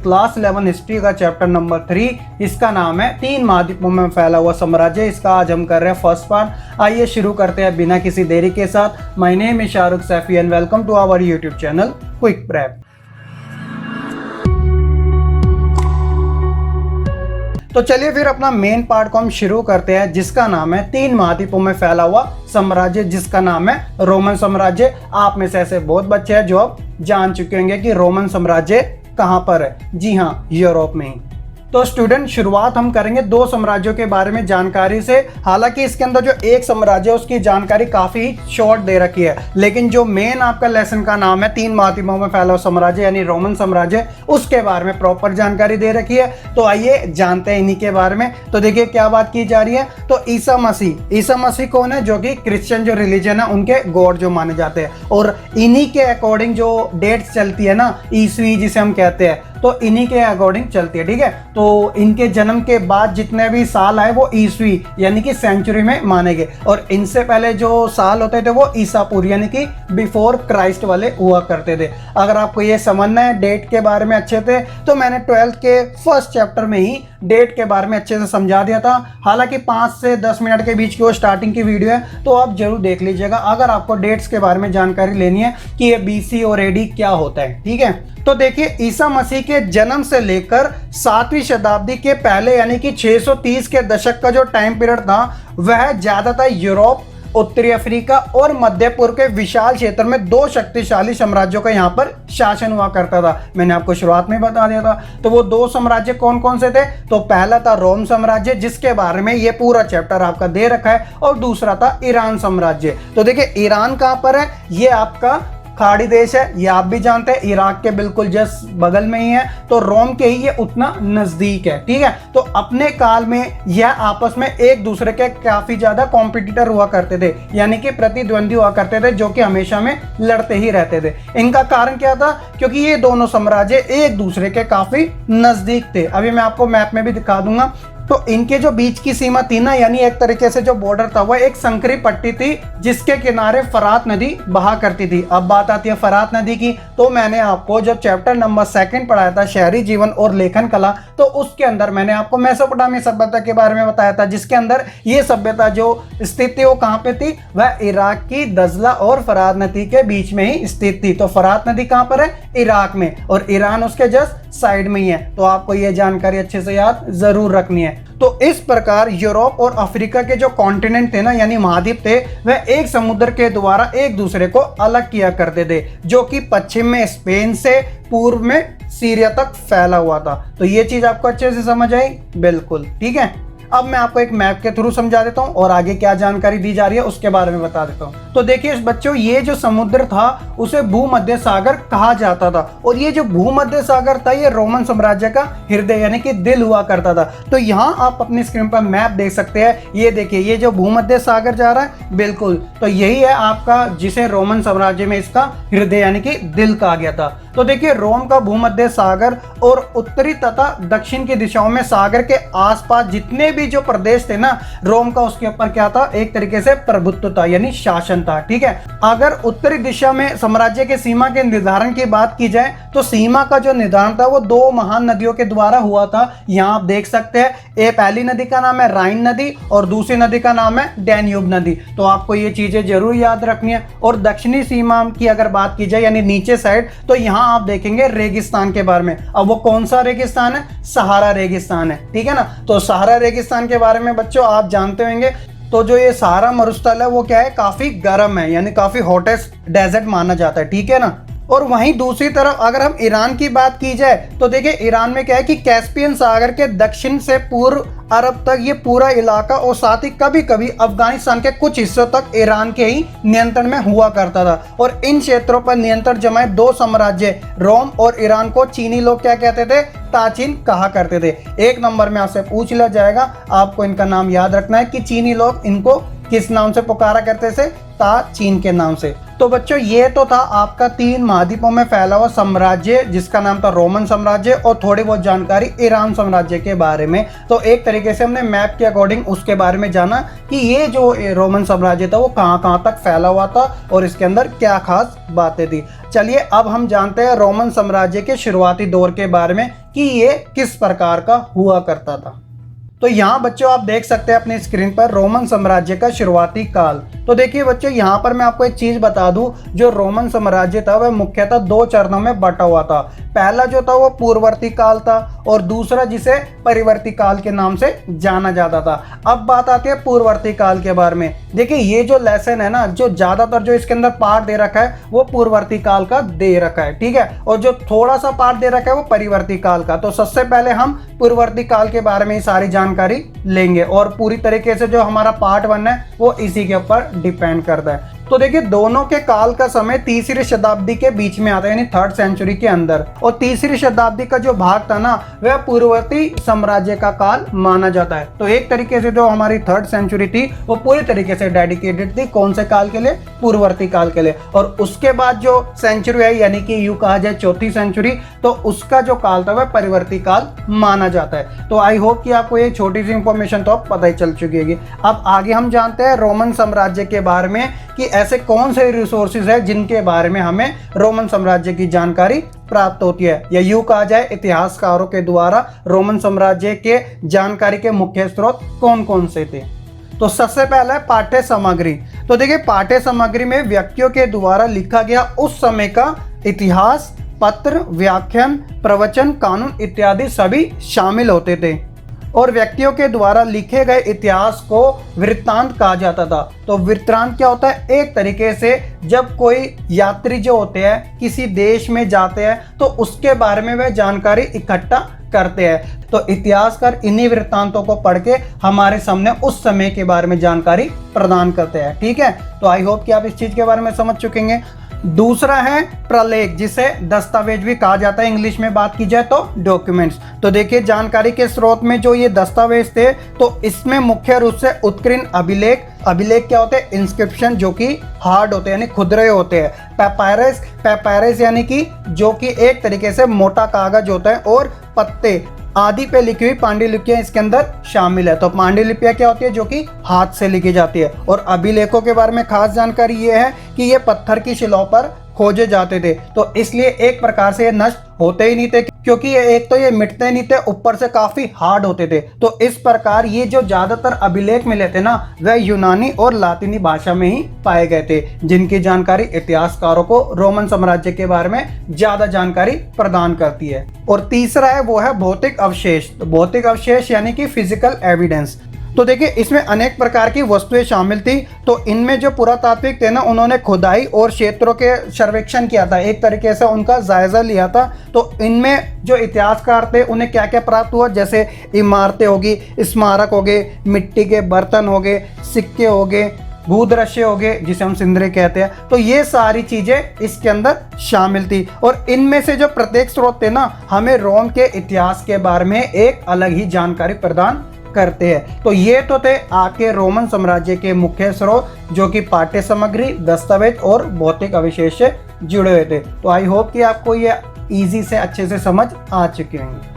Class 11 history का chapter number 3, इसका नाम है 3 महाद्वीपों में फैला हुआ साम्राज्य। इसका आज हम कर रहे हैं फर्स्ट पार्ट। आइए शुरू करते हैं बिना किसी देरी के साथ। My name is Shahrukh Saifi and welcome to our YouTube channel Quick Prep. तो चलिए फिर अपना मेन पार्ट को हम शुरू करते हैं, जिसका नाम है 3 महाद्वीपों में फैला हुआ साम्राज्य, जिसका नाम है रोमन साम्राज्य। आप में से ऐसे बहुत बच्चे हैं जो अब जान चुके होंगे कि रोमन साम्राज्य कहां पर है। जी हाँ, यूरोप में ही। तो स्टूडेंट, शुरुआत हम करेंगे 2 साम्राज्यों के बारे में जानकारी से। हालांकि इसके अंदर जो एक साम्राज्य है उसकी जानकारी काफी शॉर्ट दे रखी है, लेकिन जो मेन आपका लेसन का नाम है 3 महाद्वीपों में फैला हुआ साम्राज्य यानी रोमन साम्राज्य, उसके बारे में प्रॉपर जानकारी दे रखी है। तो आइए जानते हैं इन्हीं के बारे में। तो देखिए क्या बात की जा रही है। तो ईसा मसीह कौन है? जो कि क्रिश्चियन जो रिलीजन है उनके गॉड जो माने जाते हैं, और इन्हीं के अकॉर्डिंग जो डेट्स चलती है ना, ईस्वी जिसे हम कहते हैं, तो इन्हीं के अकॉर्डिंग चलती है। ठीक है, तो इनके जन्म के बाद जितने भी साल आए वो ईस्वी यानी कि सेंचुरी में माने गए, और इनसे पहले जो साल होते थे वो ईसापुर यानी कि बिफोर क्राइस्ट वाले हुआ करते थे। अगर आपको ये समझना है डेट के बारे में अच्छे से, तो मैंने 12th के फर्स्ट चैप्टर में ही डेट के बारे में अच्छे से समझा दिया था। हालांकि 5 से 10 मिनट के बीच की वो स्टार्टिंग की वीडियो है, तो आप जरूर देख लीजिएगा अगर आपको डेट्स के बारे में जानकारी लेनी है कि ये BC और AD क्या होता है। ठीक है, तो देखिए ईसा मसीह के जन्म से लेकर 7वीं शताब्दी के पहले यानी कि 630 के दशक का जो टाइम पीरियड था, वह ज्यादातर यूरोप, उत्तरी अफ्रीका और मध्य पूर्व के विशाल क्षेत्र में 2 शक्तिशाली साम्राज्यों का यहाँ पर शासन हुआ करता था। मैंने आपको शुरुआत में बता दिया था। तो वो 2 साम्राज्य कौन कौन से थे? तो पहला था रोम साम्राज्य, जिसके बारे में ये पूरा चैप्टर आपका दे रखा है, और दूसरा था ईरान साम्राज्य। तो देखिए ईरान कहाँ पर है? ये आपका खाड़ी देश है, ये आप भी जानते हैं, इराक के बिल्कुल जस्ट बगल में ही है। तो रोम के ही ये उतना नजदीक है। ठीक है, तो अपने काल में यह आपस में एक दूसरे के काफी ज्यादा कॉम्पिटिटर हुआ करते थे, यानी कि प्रतिद्वंदी हुआ करते थे, जो कि हमेशा में लड़ते ही रहते थे। इनका कारण क्या था? क्योंकि ये दोनों साम्राज्य एक दूसरे के काफी नजदीक थे। अभी मैं आपको मैप में भी दिखा दूंगा। तो इनके जो बीच की सीमा थी ना, यानी एक तरीके से जो बॉर्डर था वह एक संकरी पट्टी थी, जिसके किनारे फरात नदी बहा करती थी। अब बात आती है फरात नदी की। तो मैंने आपको जब चैप्टर नंबर 2 पढ़ाया था, शहरी जीवन और लेखन कला, तो उसके अंदर मैंने आपको मेसोपोटामिया सभ्यता के बारे में बताया था, जिसके अंदर ये सभ्यता जो स्थित थी वो कहाँ पे थी? वह इराक की दजला और फरात नदी के बीच में ही स्थित थी। तो फरात नदी कहाँ पर है? इराक में, और ईरान उसके जस्ट साइड में ही है। तो आपको ये जानकारी अच्छे से याद जरूर रखनी है। तो इस प्रकार यूरोप और अफ्रीका के जो कॉन्टिनेंट थे ना, यानी महाद्वीप थे, वह एक समुद्र के द्वारा एक दूसरे को अलग किया करते थे, जो कि पश्चिम में स्पेन से पूर्व में सीरिया तक फैला हुआ था। तो ये चीज आपको अच्छे से समझ आई? बिल्कुल ठीक है। अब मैं आपको एक मैप के थ्रू समझा देता हूँ और आगे क्या जानकारी दी जा रही है उसके बारे में बता देता हूँ। तो देखिए बच्चों, ये जो समुद्र था उसे भूमध्य सागर कहा जाता था, और ये जो भूमध्य सागर था ये रोमन साम्राज्य का हृदय यानी कि दिल हुआ करता था। तो यहाँ आप अपनी स्क्रीन पर मैप देख सकते हैं। ये देखिए, ये जो भूमध्य सागर जा रहा है, बिल्कुल तो यही है आपका, जिसे रोमन साम्राज्य में इसका हृदय यानी कि दिल कहा गया था। तो देखिए रोम का भूमध्य सागर और उत्तरी तथा दक्षिण की दिशाओं में सागर के आसपास जितने भी जो प्रदेश थे ना, रोम का उसके ऊपर क्या था? एक तरीके से प्रभुत्व था यानी शासन था। ठीक है, अगर उत्तरी दिशा में साम्राज्य के सीमा के निर्धारण की बात की जाए, तो सीमा का जो निर्धारण था वो 2 महान नदियों के द्वारा हुआ था। यहाँ आप देख सकते हैं, ये पहली नदी का नाम है राइन नदी और दूसरी नदी का नाम है डैन्यूब नदी। तो आपको ये चीजें जरूर याद रखनी है। और दक्षिणी सीमा की अगर बात की जाए यानी नीचे साइड, तो यहाँ आप देखेंगे रेगिस्तान के बारे में। अब वो कौन सा रेगिस्तान है? सहारा रेगिस्तान है। ठीक है ना, तो सहारा रेगिस्तान के बारे में बच्चों आप जानते होंगे। तो जो ये सहारा मरुस्थल है वो क्या है? काफी गर्म है, यानी काफी हॉटेस्ट डेजर्ट माना जाता है। ठीक है ना। और वहीं दूसरी तरफ अगर हम ईरान की बात की जाए, तो देखिए ईरान में क्या है कि कैस्पियन सागर के दक्षिण से पूर्व अरब तक ये पूरा इलाका, और साथ ही कभी कभी अफगानिस्तान के कुछ हिस्सों तक ईरान के ही नियंत्रण में हुआ करता था। और इन क्षेत्रों पर नियंत्रण जमाए 2 साम्राज्य, रोम और ईरान, को चीनी लोग क्या कहते थे? ताचीन कहा करते थे। 1 नंबर में आपसे पूछ लिया जाएगा, आपको इनका नाम याद रखना है कि चीनी लोग इनको किस नाम से पुकारा करते थे? ता चीन के नाम से। तो बच्चों ये तो था आपका 3 महाद्वीपों में फैला हुआ साम्राज्य जिसका नाम था रोमन साम्राज्य, और थोड़ी बहुत जानकारी ईरान साम्राज्य के बारे में। तो एक तरीके से हमने मैप के अकॉर्डिंग उसके बारे में जाना कि ये जो रोमन साम्राज्य था वो कहाँ तक फैला हुआ था और इसके अंदर क्या खास बातें थी। चलिए अब हम जानते हैं रोमन साम्राज्य के शुरुआती दौर के बारे में कि ये किस प्रकार का हुआ करता था। तो यहाँ बच्चों आप देख सकते हैं अपनी स्क्रीन पर रोमन साम्राज्य का शुरुआती काल। तो देखिए बच्चों यहाँ पर मैं आपको एक चीज बता दूं, जो रोमन साम्राज्य था वह मुख्यतः 2 चरणों में बटा हुआ था। पहला जो था वो पूर्ववर्ती काल था और दूसरा जिसे परिवर्ती काल के नाम से जाना जाता था। अब बात आती है पूर्ववर्ती काल के बारे में। देखिए ये जो लेसन है ना, जो ज्यादातर जो इसके अंदर पार्ट दे रखा है वो पूर्ववर्ती काल का दे रखा है, ठीक है, और जो थोड़ा सा पार्ट दे रखा है वो परिवर्ती काल का। तो सबसे पहले हम पूर्ववर्ती काल के बारे में सारी जानकारी लेंगे और पूरी तरीके से जो हमारा पार्ट 1 है वो इसी के ऊपर डिपेंड करता है। तो देखिए दोनों के काल का समय तीसरी शताब्दी के बीच में आता है, यानी 3rd सेंचुरी के अंदर। और तीसरी शताब्दी का जो भाग था ना वह पूर्ववर्ती साम्राज्य का काल माना जाता है। तो एक तरीके से जो हमारी 3rd सेंचुरी थी वो पूरी तरीके से डेडिकेटेड थी कौन से काल के लिए? पूर्ववर्ती काल के लिए। और उसके बाद जो सेंचुरी है यानी कि यूं कहा जाए 4थी सेंचुरी, तो उसका जो काल था वह परिवर्ती काल माना जाता है। तो आई होप कि आपको ये छोटी सी इंफॉर्मेशन तो पता ही चल चुकी होगी। अब आगे हम जानते हैं रोमन साम्राज्य के बारे में कि ऐसे कौन से रिसोर्सेज है जिनके बारे में हमें रोमन साम्राज्य की जानकारी प्राप्त होती है, या यूं कहा जाए इतिहासकारों के द्वारा रोमन साम्राज्य के जानकारी के मुख्य स्रोत कौन कौन से थे। तो सबसे पहला है पाठ्य सामग्री। तो देखिए पाठ्य सामग्री में व्यक्तियों के द्वारा लिखा गया उस समय का इतिहास, पत्र, व्याख्यान, प्रवचन, कानून इत्यादि सभी शामिल होते थे। और व्यक्तियों के द्वारा लिखे गए इतिहास को वृत्तांत कहा जाता था। तो वृत्तांत क्या होता है? एक तरीके से जब कोई यात्री जो होते हैं किसी देश में जाते हैं तो उसके बारे में वह जानकारी इकट्ठा करते हैं। तो इतिहासकार इन्हीं वृत्तांतों को पढ़ के हमारे सामने उस समय के बारे में जानकारी प्रदान करते हैं, ठीक है। तो आई होप कि आप इस चीज के बारे में समझ चुके हैं। दूसरा है प्रलेख, जिसे दस्तावेज भी कहा जाता है इंग्लिश में बात की जाए तो डॉक्यूमेंट्स। तो देखिए जानकारी के स्रोत में जो ये दस्तावेज थे तो इसमें मुख्य रूप से उत्कीर्ण अभिलेख, अभिलेख क्या होते हैं? इंस्क्रिप्शन, जो कि हार्ड होते हैं यानी खुदरे होते हैं। पेपायरस, पेपायरस यानी कि जो कि एक तरीके से मोटा कागज होता है, और पत्ते आदि पे लिखी हुई पांडुलिपियां इसके अंदर शामिल है। तो पांडुलिपियां क्या होती है? जो कि हाथ से लिखी जाती है। और अभिलेखों के बारे में खास जानकारी ये है कि ये पत्थर की शिलाओं पर खोजे जाते थे, तो इसलिए एक प्रकार से ये नष्ट होते ही नहीं थे, क्योंकि ये एक तो ये मिटते नहीं थे, ऊपर से काफी हार्ड होते थे। तो इस प्रकार ये जो ज्यादातर अभिलेख मिले थे ना वह यूनानी और लातिनी भाषा में ही पाए गए थे, जिनकी जानकारी इतिहासकारों को रोमन साम्राज्य के बारे में ज्यादा जानकारी प्रदान करती है। और तीसरा है वो है भौतिक अवशेष। तो भौतिक अवशेष यानी कि फिजिकल एविडेंस। तो देखिए इसमें अनेक प्रकार की वस्तुएं शामिल थी। तो इनमें जो पुरातात्विक थे ना उन्होंने खुदाई और क्षेत्रों के सर्वेक्षण किया था, एक तरीके से उनका जायजा लिया था। तो इनमें जो इतिहासकार थे उन्हें क्या क्या प्राप्त हुआ, जैसे इमारतें होगी, स्मारक हो गए, मिट्टी के बर्तन हो गए, सिक्के हो गए, भूदृश्य हो गए जिसे हम सिंदरे कहते हैं। तो ये सारी चीजें इसके अंदर शामिल थी। और इनमें से जो प्रत्येक स्रोत थे ना हमें रोम के इतिहास के बारे में एक अलग ही जानकारी प्रदान करते हैं। तो ये तो थे आपके रोमन साम्राज्य के मुख्य स्रोत, जो कि पाठ्य सामग्री, दस्तावेज और भौतिक अवशेष से जुड़े हुए थे। तो आई होप कि आपको ये इजी से अच्छे से समझ आ चुके होंगे।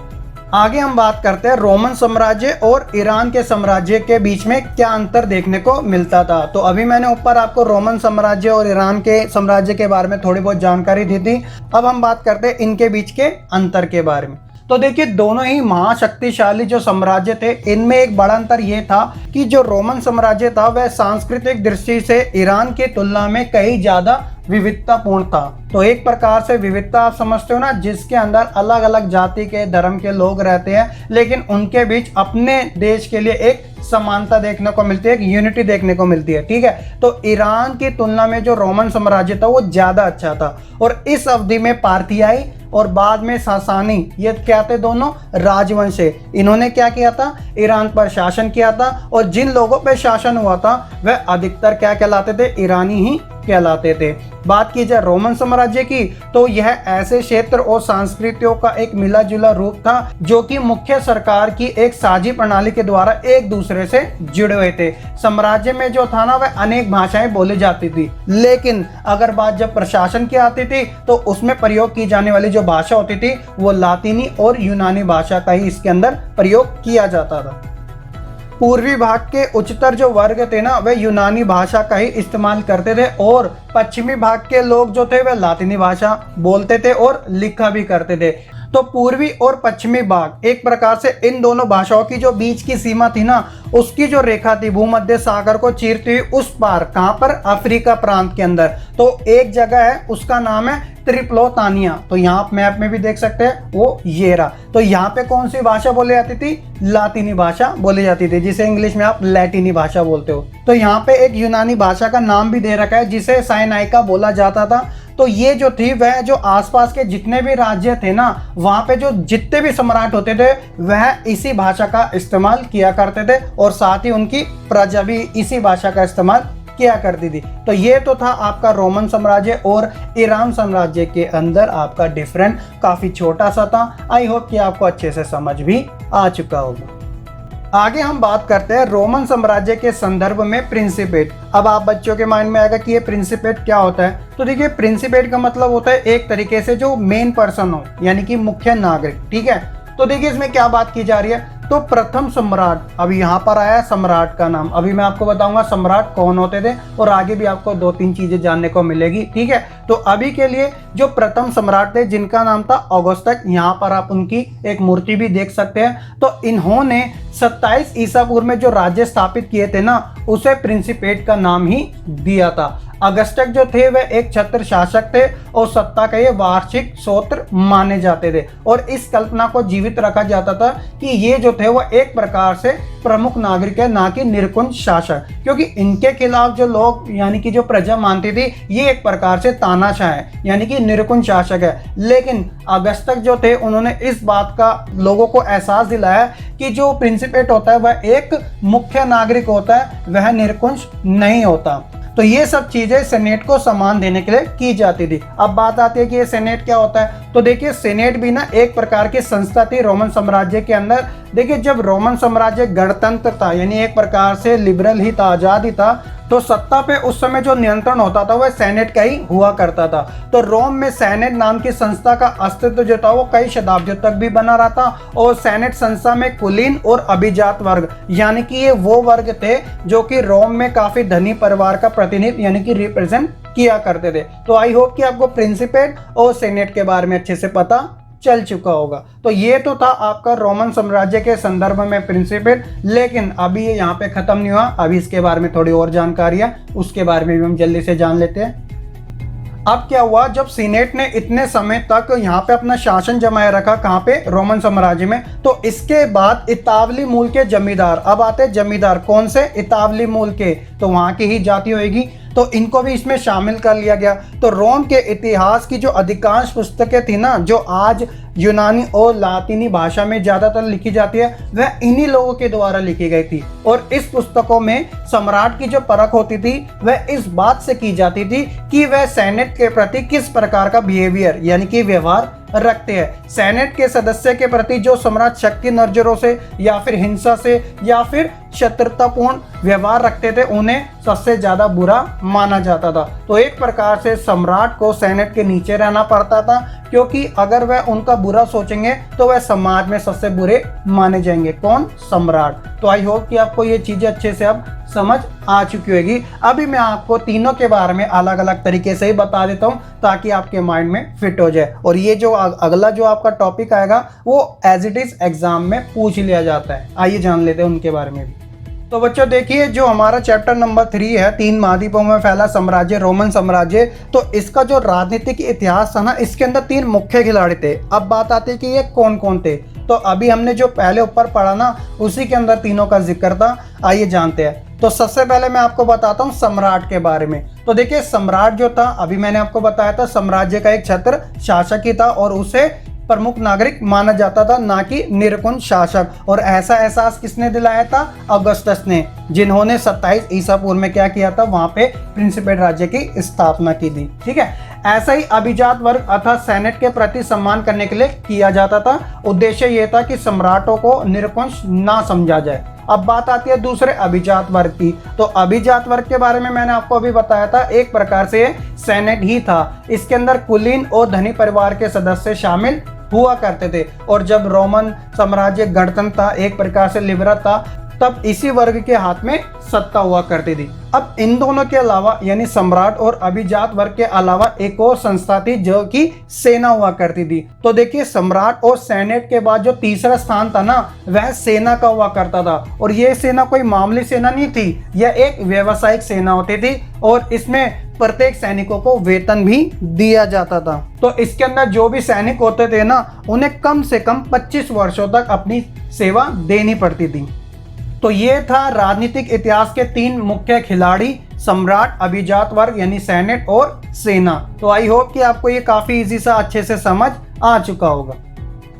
आगे हम बात करते हैं रोमन साम्राज्य और ईरान के साम्राज्य के बीच में क्या अंतर देखने को मिलता था। तो अभी मैंने ऊपर आपको रोमन साम्राज्य और ईरान के साम्राज्य के बारे में थोड़ी बहुत जानकारी दी थी। अब हम बात करते हैं इनके बीच के अंतर के बारे में। तो देखिए दोनों ही महाशक्तिशाली जो साम्राज्य थे, इनमें एक बड़ा अंतर यह था कि जो रोमन साम्राज्य था वह सांस्कृतिक दृष्टि से ईरान की तुलना में कहीं ज्यादा विविधतापूर्ण था। तो एक प्रकार से विविधता आप समझते हो ना, जिसके अंदर अलग अलग जाति के, धर्म के लोग रहते हैं, लेकिन उनके बीच अपने देश के लिए एक समानता देखने को मिलती है, एक यूनिटी देखने को मिलती है, ठीक है। तो ईरान की तुलना में जो रोमन साम्राज्य था वो ज्यादा अच्छा था। और इस अवधि में पार्थियाई और बाद में सासानी, ये क्या थे? दोनों राजवंश। इन्होंने क्या किया था? ईरान पर शासन किया था। और जिन लोगों पर शासन हुआ था वह अधिकतर क्या कहलाते थे? ईरानी ही कहलाते थे। बात की जाए रोमन साम्राज्य की, तो यह ऐसे क्षेत्र और संस्कृतियों का एक मिला जुला रूप था जो कि मुख्य सरकार की एक साझी प्रणाली के द्वारा एक दूसरे से जुड़े हुए थे। साम्राज्य में जो था ना, वह अनेक भाषाएं बोली जाती थी, लेकिन अगर बात जब प्रशासन की आती थी तो उसमें प्रयोग की जाने वाली जो भाषा होती थी वो लातीनी और यूनानी भाषा का ही इसके अंदर प्रयोग किया जाता था। पूर्वी भाग के उच्चतर जो वर्ग थे ना, वे यूनानी भाषा का ही इस्तेमाल करते थे और पश्चिमी भाग के लोग जो थे वे लातीनी भाषा बोलते थे और लिखा भी करते थे। तो पूर्वी और पश्चिमी भाग एक प्रकार से इन दोनों भाषाओं की जो बीच की सीमा थी ना, उसकी जो रेखा थी भूमध्य सागर को चीरती हुई उस पार, कहां पर, अफ्रीका प्रांत के अंदर। तो एक जगह है, उसका नाम है त्रिप्लोतानिया। तो यहाँ आप मैप में भी देख सकते हैं, वो ये रहा। तो यहाँ पे कौन सी भाषा बोली जाती थी? लातीनी भाषा बोली जाती थी, जिसे इंग्लिश में आप लैटिनी भाषा बोलते हो। तो यहाँ पे एक यूनानी भाषा का नाम भी दे रखा है जिसे साइनाइका बोला जाता था। तो ये जो थी वह जो आसपास के जितने भी राज्य थे ना, वहां पे जो जितने भी सम्राट होते थे वह इसी भाषा का इस्तेमाल किया करते थे और साथ ही उनकी प्रजा भी इसी भाषा का इस्तेमाल किया करती थी। तो ये तो था आपका रोमन साम्राज्य और ईरान साम्राज्य के अंदर आपका डिफरेंट काफी छोटा सा था। आई होप कि आपको अच्छे से समझ भी आ चुका होगा। आगे हम बात करते हैं रोमन साम्राज्य के संदर्भ में प्रिंसिपेट। अब आप बच्चों के माइंड में आएगा कि ये प्रिंसिपेट क्या होता है। तो देखिए, प्रिंसिपेट का मतलब होता है एक तरीके से जो मेन पर्सन हो, यानी कि मुख्य नागरिक। ठीक है, तो देखिए इसमें क्या बात की जा रही है। तो प्रथम सम्राट, अभी यहाँ पर आया सम्राट का नाम। अभी मैं आपको बताऊंगा सम्राट कौन होते थे और आगे भी आपको 2-3 चीजें जानने को मिलेगी। ठीक है, तो अभी के लिए जो प्रथम सम्राट थे जिनका नाम था ऑगस्टस, यहाँ पर आप उनकी एक मूर्ति भी देख सकते हैं। तो इन्होंने 27 ईसा पूर्व में जो राज्य स्थापित किए थे ना, उसे प्रिंसिपेट का नाम ही दिया था। अगस्टस जो थे वह एक छत्र शासक थे और सत्ता का ये वार्षिक स्रोत माने जाते थे और इस कल्पना को जीवित रखा जाता था कि ये जो थे वह एक प्रकार से प्रमुख नागरिक है, ना कि निरकुंज शासक, क्योंकि इनके खिलाफ जो लोग यानी कि जो प्रजा मानती थी ये एक प्रकार से तानाशाह है, यानी कि निरकुंज शासक है। लेकिन अगस्टस जो थे उन्होंने इस बात का लोगों को एहसास दिलाया कि जो प्रिंसिपेट होता है वह एक मुख्य नागरिक होता है, वह निरकुंज नहीं होता। तो ये सब चीजें सेनेट को सम्मान देने के लिए की जाती थी। अब बात आती है कि ये सेनेट क्या होता है। तो देखिए, सेनेट भी ना एक प्रकार की संस्था थी रोमन साम्राज्य के अंदर। देखिए, जब रोमन साम्राज्य गणतंत्र था, यानी एक प्रकार से लिबरल ही था, आजाद ही था, तो सत्ता पे उस समय जो नियंत्रण होता था वह सेनेट का ही हुआ करता था। तो रोम में सेनेट नाम की संस्था का अस्तित्व जो था वो कई शताब्दियों तक भी बना रहा था और सेनेट संस्था में कुलीन और अभिजात वर्ग, यानी कि ये वो वर्ग थे जो कि रोम में काफी धनी परिवार का प्रतिनिधित्व यानी कि रिप्रेजेंट किया करते थे। तो आई होप कि आपको प्रिंसिपेट और सेनेट के बारे में अच्छे से पता चल चुका होगा। तो ये तो था आपका रोमन साम्राज्य के संदर्भ में प्रिंसिपेट, लेकिन अभी ये यहाँ पे खत्म नहीं हुआ। अभी इसके बारे में थोड़ी और जानकारी है, उसके बारे में भी हम जल्दी से जान लेते हैं। अब क्या हुआ, जब सीनेट ने इतने समय तक यहाँ पे अपना शासन जमाए रखा, कहाँ पे, रोमन साम्राज्य में, तो इसके बाद इतावली मूल के जमींदार, अब आते जमींदार कौन से, इतावली मूल के, तो वहां की ही जाति होगी, तो इनको भी इसमें शामिल कर लिया गया। तो रोम के इतिहास की जो अधिकांश पुस्तकें थी ना, जो आज यूनानी और लातीनी भाषा में ज्यादातर लिखी जाती है, वह इन्हीं लोगों के द्वारा लिखी गई थी। और इस पुस्तकों में सम्राट की जो परख होती थी वह इस बात से की जाती थी कि वह सेनेट के प्रति किस प्रकार का बिहेवियर यानी कि व्यवहार रखते हैं। सेनेट के सदस्य के प्रति जो सम्राट शक्ति नजरों से या फिर हिंसा से या फिर शत्रुतापूर्ण व्यवहार रखते थे, उन्हें सबसे ज्यादा बुरा माना जाता था। तो एक प्रकार से सम्राट को सेनेट के नीचे रहना पड़ता था, क्योंकि अगर वह उनका बुरा सोचेंगे तो वह समाज में सबसे बुरे माने जाएंगे। कौन? सम्राट। तो आई होप कि आपको ये चीजें अच्छे से अब समझ आ चुकी होगी। अभी मैं आपको तीनों के बारे में अलग अलग तरीके से ही बता देता हूँ ताकि आपके माइंड में फिट हो जाए। और ये जो अगला जो आपका टॉपिक आएगा वो एज इट इज एग्जाम में पूछ लिया जाता है। आइए जान लेते हैं उनके बारे में भी। तो बच्चों देखिए, जो हमारा चैप्टर नंबर 3 है, 3 महाद्वीपों में फैला साम्राज्य, रोमन साम्राज्य, तो इसका जो राजनीतिक इतिहास था ना, इसके अंदर 3 मुख्य खिलाड़ी थे। अब बात आती है कि ये कौन कौन थे। तो अभी हमने जो पहले ऊपर पढ़ा ना, उसी के अंदर तीनों का जिक्र था। आइए जानते हैं। तो सबसे पहले मैं आपको बताता हूँ सम्राट के बारे में। तो देखिए, सम्राट जो था, अभी मैंने आपको बताया था, साम्राज्य का एक छत्र शासक ही था और उसे प्रमुख नागरिक माना जाता था, ना कि निरंकुश शासक। और ऐसा एहसास किसने दिलाया था? अगस्टस ने, जिन्होंने 27 ईसा पूर्व में क्या किया था? वहां पे प्रिंसिपेट राज्य की स्थापना की थी। ठीक है, ऐसा ही अभिजात वर्ग अर्थात सेनेट के प्रति सम्मान करने के लिए किया जाता था। उद्देश्य यह था कि सम्राटों को निरंकुश ना समझा जाए। अब बात आती है दूसरे अभिजात वर्ग की। तो अभिजात वर्ग के बारे में मैंने आपको अभी बताया था, एक प्रकार से सेनेट ही था। इसके अंदर कुलीन और धनी परिवार के सदस्य शामिल हुआ करते थे। और जब रोमन साम्राज्य गणतंत्र था, एक प्रकार से लिबरल था, तब इसी वर्ग के हाथ में सत्ता हुआ करती थी। अब इन दोनों के अलावा यानी सम्राट और अभिजात वर्ग के अलावा एक और संस्था थी जो कि सेना हुआ करती थी। तो देखिए, सम्राट और सेनेट के बाद जो तीसरा स्थान था ना, वह सेना का हुआ करता था। और यह सेना कोई मामूली सेना नहीं थी, यह एक व्यावसायिक सेना होती थी और इसमें प्रत्येक सैनिकों को वेतन भी दिया जाता था। तो इसके अंदर जो भी सैनिक होते थे ना, उन्हें कम से कम 25 वर्षों तक अपनी सेवा देनी पड़ती थी। तो ये था राजनीतिक इतिहास के 3 मुख्य खिलाड़ी, सम्राट, अभिजात वर्ग यानी सेनेट और सेना। तो आई होप कि आपको ये काफी इजी सा अच्छे से समझ आ चुका होगा।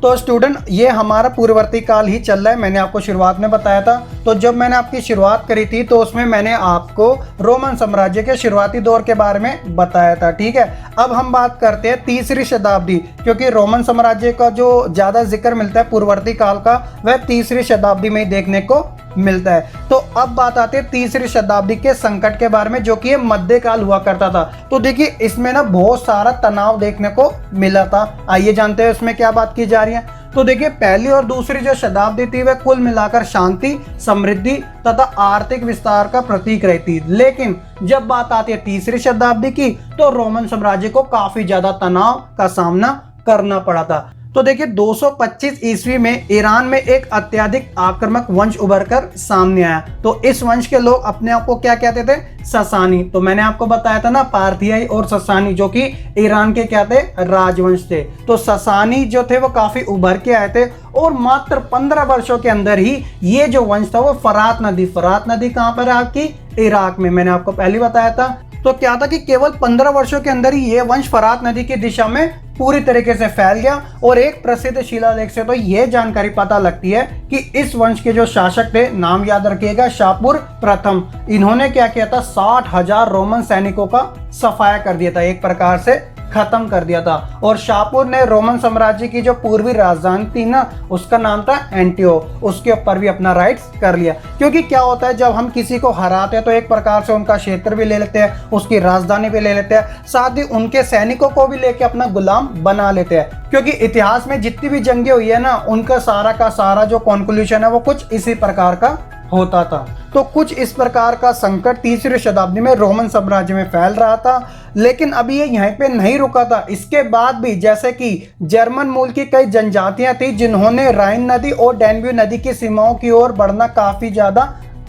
तो स्टूडेंट, ये हमारा पूर्ववर्ती काल ही चल रहा है। मैंने आपको शुरुआत में बताया था। तो जब मैंने आपकी शुरुआत करी थी तो उसमें मैंने आपको रोमन साम्राज्य के शुरुआती दौर के बारे में बताया था। ठीक है, अब हम बात करते हैं तीसरी शताब्दी, क्योंकि रोमन साम्राज्य का जो ज़्यादा जिक्र मिलता है पूर्ववर्ती काल का, वह तीसरी शताब्दी में ही देखने को मिलता है। तो अब बात आती है तीसरी शताब्दी के संकट के बारे में, जो कि मध्यकाल हुआ करता था। तो देखिए, इसमें ना बहुत सारा तनाव देखने को मिला था। आइए जानते हैं इसमें क्या बात की जा रही है। तो देखिए, पहली और दूसरी जो शताब्दी थी वह कुल मिलाकर शांति, समृद्धि तथा आर्थिक विस्तार का प्रतीक रहती। लेकिन जब बात आती है तीसरी शताब्दी की, तो रोमन साम्राज्य को काफी ज्यादा तनाव का सामना करना पड़ा था। तो देखिए, 225 ईस्वी में ईरान में एक अत्यधिक आक्रामक वंश उभरकर सामने आया। तो इस वंश के लोग अपने आप को क्या कहते थे? ससानी। तो मैंने आपको बताया था ना, पारथियाई और ससानी, जो कि ईरान के क्या थे? राजवंश थे। तो ससानी जो थे वो काफी उभर के आए थे और मात्र 15 वर्षों के अंदर ही ये जो वंश था वो फरात नदी कहाँ पर है? आपकी इराक में। मैंने आपको पहले बताया था। तो क्या था कि केवल 15 वर्षों के अंदर ही ये वंश फरात नदी की दिशा में पूरी तरीके से फैल गया। और एक प्रसिद्ध शिलालेख से तो यह जानकारी पता लगती है कि इस वंश के जो शासक थे, नाम याद रखिएगा, शापुर प्रथम, इन्होंने क्या किया था? 60,000 रोमन सैनिकों का सफाया कर दिया था, एक प्रकार से खत्म कर दिया था। और शापुर ने रोमन साम्राज्य की जो पूर्वी राजधानी थी ना, उसका नाम था एंटियोक, उसके ऊपर भी अपना राइट्स कर लिया। क्योंकि क्या होता है, जब हम किसी को हराते हैं तो एक प्रकार से उनका क्षेत्र भी ले लेते हैं, उसकी राजधानी भी ले लेते हैं, साथ ही उनके सैनिकों को भी लेके अपना गुलाम बना लेते हैं। क्योंकि इतिहास में जितनी भी जंगें हुई है ना, उनका सारा का सारा जो कॉन्क्लूजन है वो कुछ इसी प्रकार का होता था। तो कुछ इस प्रकार का संकट तीसरी शताब्दी में रोमन साम्राज्य में फैल रहा था। लेकिन अभी ये यहीं पे नहीं रुका था। इसके बाद भी जैसे कि जर्मन मूल की कई जनजातियां थी, जिन्होंने राइन नदी और डैन्यूब नदी की सीमाओं की ओर बढ़ना काफी ज्यादा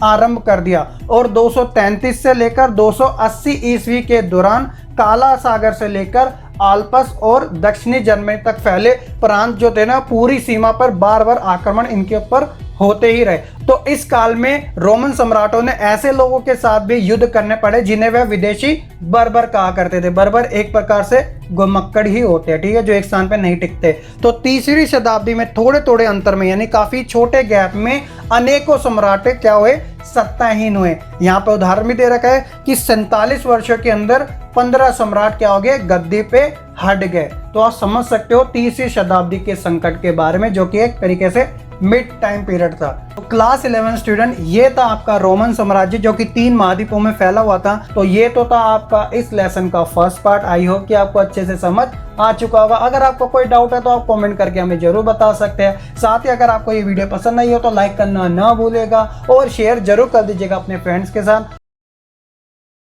आरंभ कर दिया। और 233 से लेकर 280 ईस्वी के दौरान काला सागर से लेकर आल्प्स और दक्षिणी जर्मनी तक फैले प्रांत जो थे ना, पूरी सीमा पर बार बार आक्रमण इनके ऊपर होते ही रहे। तो इस काल में रोमन सम्राटों ने ऐसे लोगों के साथ भी युद्ध करने पड़े जिन्हें वह विदेशी बर्बर कहा करते थे। बर्बर एक प्रकार से घुमक्कड़ ही होते हैं, ठीक है, जो एक स्थान पे नहीं टिकते। तो तीसरी शताब्दी में थोड़े थोड़े अंतर में, यानी काफी छोटे गैप में, अनेकों सम्राट क्या हुए? सत्ताहीन हुए। यहाँ पे उदाहरण भी दे रखा है कि 47 वर्षों के अंदर 15 सम्राट क्या हो गए? गद्दी पे हट गए। तो आप समझ सकते हो तीसरी शताब्दी के संकट के बारे में, जो कि एक तरीके से मिड टाइम पीरियड था। तो क्लास 11 स्टूडेंट, ये था आपका रोमन साम्राज्य, जो कि 3 महाद्वीपों में फैला हुआ था। तो ये तो था आपका इस लेसन का फर्स्ट पार्ट। आई होप कि आपको अच्छे से समझ आ चुका होगा। अगर आपको कोई डाउट है तो आप कमेंट करके हमें जरूर बता सकते हैं। साथ ही अगर आपको ये वीडियो पसंद नहीं हो तो लाइक करना ना भूलेगा और शेयर जरूर कर दीजिएगा अपने फ्रेंड्स के साथ।